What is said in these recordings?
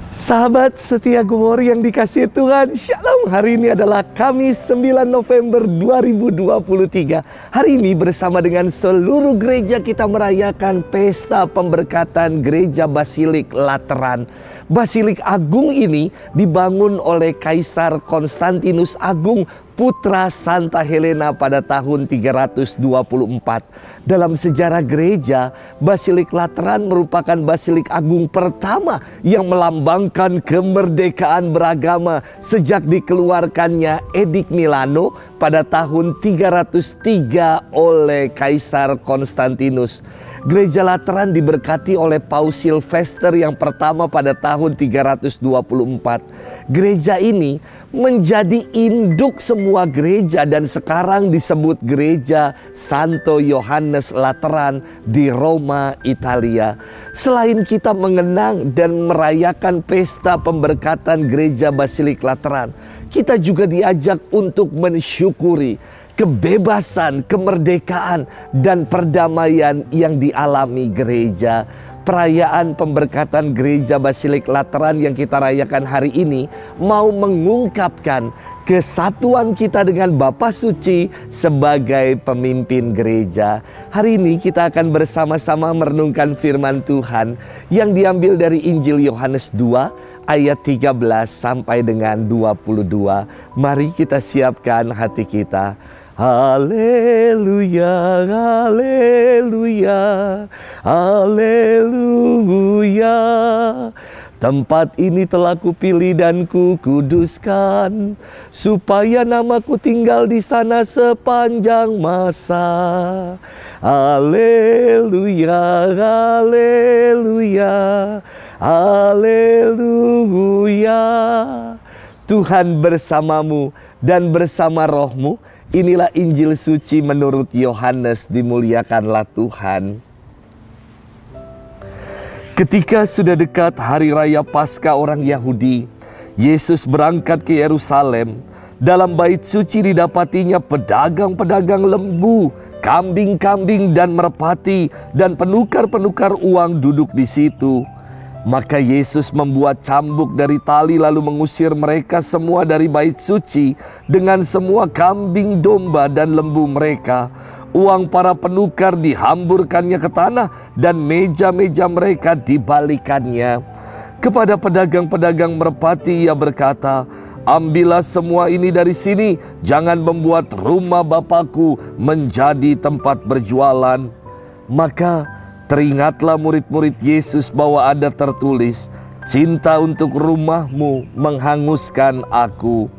Sahabat setia Glory yang dikasihi Tuhan, Shalom. Hari ini adalah Kamis 9 November 2023. Hari ini bersama dengan seluruh gereja kita merayakan pesta pemberkatan Gereja Basilik Lateran. Basilik Agung ini dibangun oleh Kaisar Konstantinus Agung, putra Santa Helena pada tahun 324. Dalam sejarah gereja, Basilik Lateran merupakan Basilik Agung pertama yang melambangkan kemerdekaan beragama sejak dikeluarkannya Edik Milano pada tahun 303 oleh Kaisar Konstantinus. Gereja Lateran diberkati oleh Paus Silvester yang pertama pada tahun 324. Gereja ini menjadi induk semua gereja dan sekarang disebut Gereja Santo Yohanes Lateran di Roma, Italia. Selain kita mengenang dan merayakan pesta pemberkatan Gereja Basilik Lateran, kita juga diajak untuk mensyukuri kebebasan, kemerdekaan, dan perdamaian yang dialami gereja. Perayaan pemberkatan Gereja Basilik Lateran yang kita rayakan hari ini mau mengungkapkan kesatuan kita dengan Bapa Suci sebagai pemimpin gereja. Hari ini kita akan bersama-sama merenungkan firman Tuhan yang diambil dari Injil Yohanes 2 ayat 13 sampai dengan 22. Mari kita siapkan hati kita. Haleluya, haleluya, haleluya. Tempat ini telah kupilih dan kukuduskan, supaya namaku tinggal di sana sepanjang masa. Haleluya, haleluya, haleluya. Tuhan bersamamu dan bersama rohmu. Inilah Injil suci menurut Yohanes, dimuliakanlah Tuhan. Ketika sudah dekat hari raya Paskah orang Yahudi, Yesus berangkat ke Yerusalem. Dalam bait suci didapatinya pedagang-pedagang lembu, kambing-kambing dan merpati, dan penukar-penukar uang duduk di situ. Maka Yesus membuat cambuk dari tali lalu mengusir mereka semua dari bait suci dengan semua kambing, domba, dan lembu mereka. Uang para penukar dihamburkannya ke tanah dan meja-meja mereka dibalikannya. Kepada pedagang-pedagang merpati ia berkata, "Ambillah semua ini dari sini, jangan membuat rumah Bapakku menjadi tempat berjualan." Maka teringatlah murid-murid Yesus bahwa ada tertulis, "Cinta untuk rumahmu menghanguskan aku."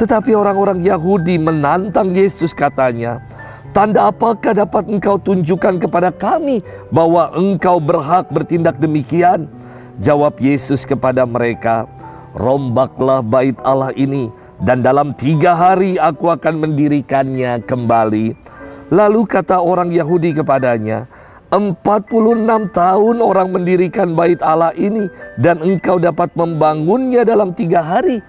Tetapi orang-orang Yahudi menantang Yesus, katanya, "Tanda apakah dapat engkau tunjukkan kepada kami bahwa engkau berhak bertindak demikian?" Jawab Yesus kepada mereka, "Rombaklah bait Allah ini, dan dalam 3 hari aku akan mendirikannya kembali." Lalu kata orang Yahudi kepadanya, 46 tahun orang mendirikan bait Allah ini, dan engkau dapat membangunnya dalam 3 hari.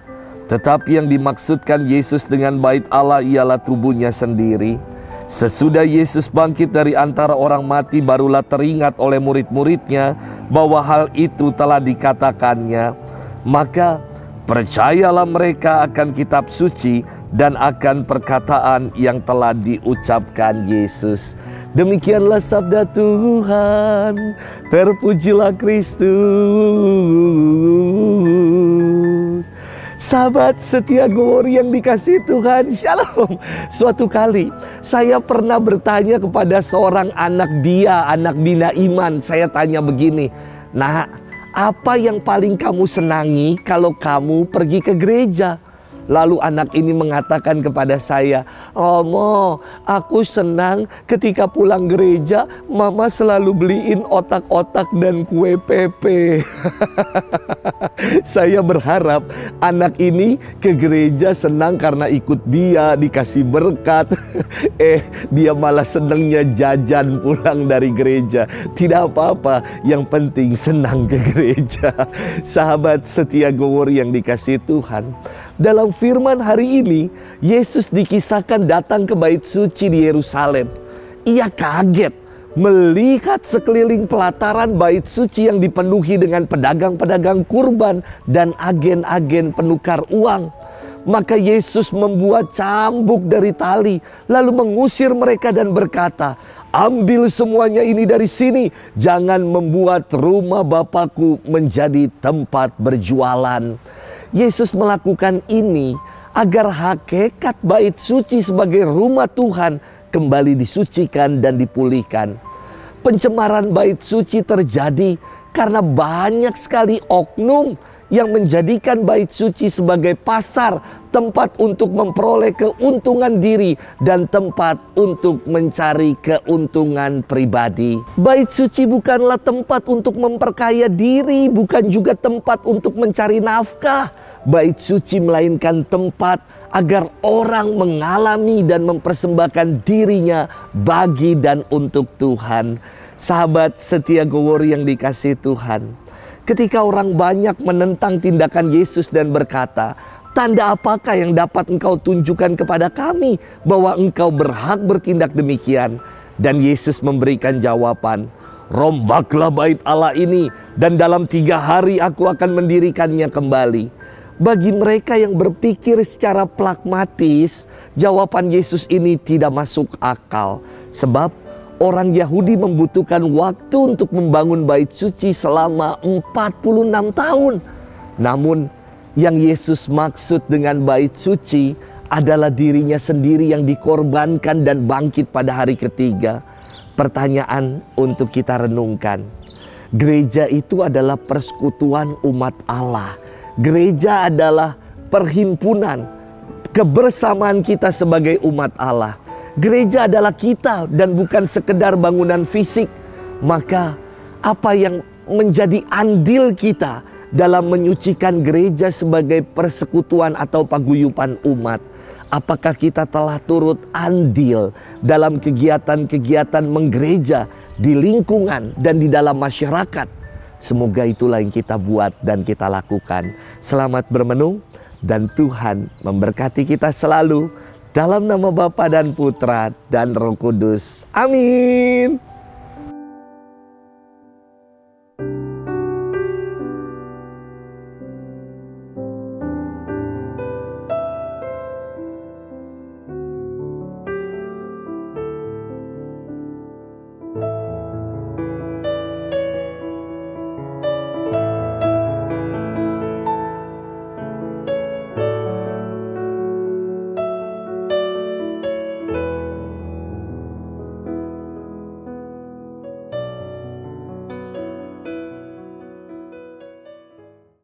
Tetapi yang dimaksudkan Yesus dengan bait Allah ialah tubuhnya sendiri. Sesudah Yesus bangkit dari antara orang mati, barulah teringat oleh murid-muridnya bahwa hal itu telah dikatakannya. Maka percayalah mereka akan kitab suci dan akan perkataan yang telah diucapkan Yesus. Demikianlah sabda Tuhan. Terpujilah Kristus. Sahabat setia Glory yang dikasihi Tuhan, Shalom. Suatu kali saya pernah bertanya kepada seorang anak bina iman. Saya tanya begini, "Nak, apa yang paling kamu senangi kalau kamu pergi ke gereja?" Lalu anak ini mengatakan kepada saya, "Omo, aku senang ketika pulang gereja, Mama selalu beliin otak-otak dan kue pepe." Saya berharap anak ini ke gereja senang karena ikut dia, dikasih berkat. Dia malah senangnya jajan pulang dari gereja. Tidak apa-apa, yang penting senang ke gereja. Sahabat setia Glory yang dikasihi Tuhan, dalam firman hari ini, Yesus dikisahkan datang ke bait suci di Yerusalem. Ia kaget melihat sekeliling pelataran bait suci yang dipenuhi dengan pedagang-pedagang kurban dan agen-agen penukar uang. Maka Yesus membuat cambuk dari tali, lalu mengusir mereka dan berkata, "Ambil semuanya ini dari sini, jangan membuat rumah Bapakku menjadi tempat berjualan." Yesus melakukan ini agar hakikat bait suci sebagai rumah Tuhan kembali disucikan dan dipulihkan. Pencemaran bait suci terjadi karena banyak sekali oknum yang menjadikan bait suci sebagai pasar, tempat untuk memperoleh keuntungan diri dan tempat untuk mencari keuntungan pribadi. Bait suci bukanlah tempat untuk memperkaya diri, bukan juga tempat untuk mencari nafkah. Bait suci melainkan tempat agar orang mengalami dan mempersembahkan dirinya bagi dan untuk Tuhan. Sahabat setia Gowori yang dikasihi Tuhan, ketika orang banyak menentang tindakan Yesus dan berkata, "Tanda apakah yang dapat engkau tunjukkan kepada kami bahwa engkau berhak bertindak demikian?" Dan Yesus memberikan jawaban, "Rombaklah bait Allah ini, dan dalam 3 hari aku akan mendirikannya kembali." Bagi mereka yang berpikir secara pragmatis, jawaban Yesus ini tidak masuk akal. Sebab orang Yahudi membutuhkan waktu untuk membangun bait suci selama 46 tahun. Namun yang Yesus maksud dengan bait suci adalah dirinya sendiri yang dikorbankan dan bangkit pada hari ketiga. Pertanyaan untuk kita renungkan. Gereja itu adalah persekutuan umat Allah. Gereja adalah perhimpunan kebersamaan kita sebagai umat Allah. Gereja adalah kita dan bukan sekedar bangunan fisik. Maka apa yang menjadi andil kita dalam menyucikan gereja sebagai persekutuan atau paguyuban umat? Apakah kita telah turut andil dalam kegiatan-kegiatan menggereja di lingkungan dan di dalam masyarakat? Semoga itulah yang kita buat dan kita lakukan. Selamat bermenung dan Tuhan memberkati kita selalu. Dalam nama Bapa dan Putra dan Roh Kudus. Amin.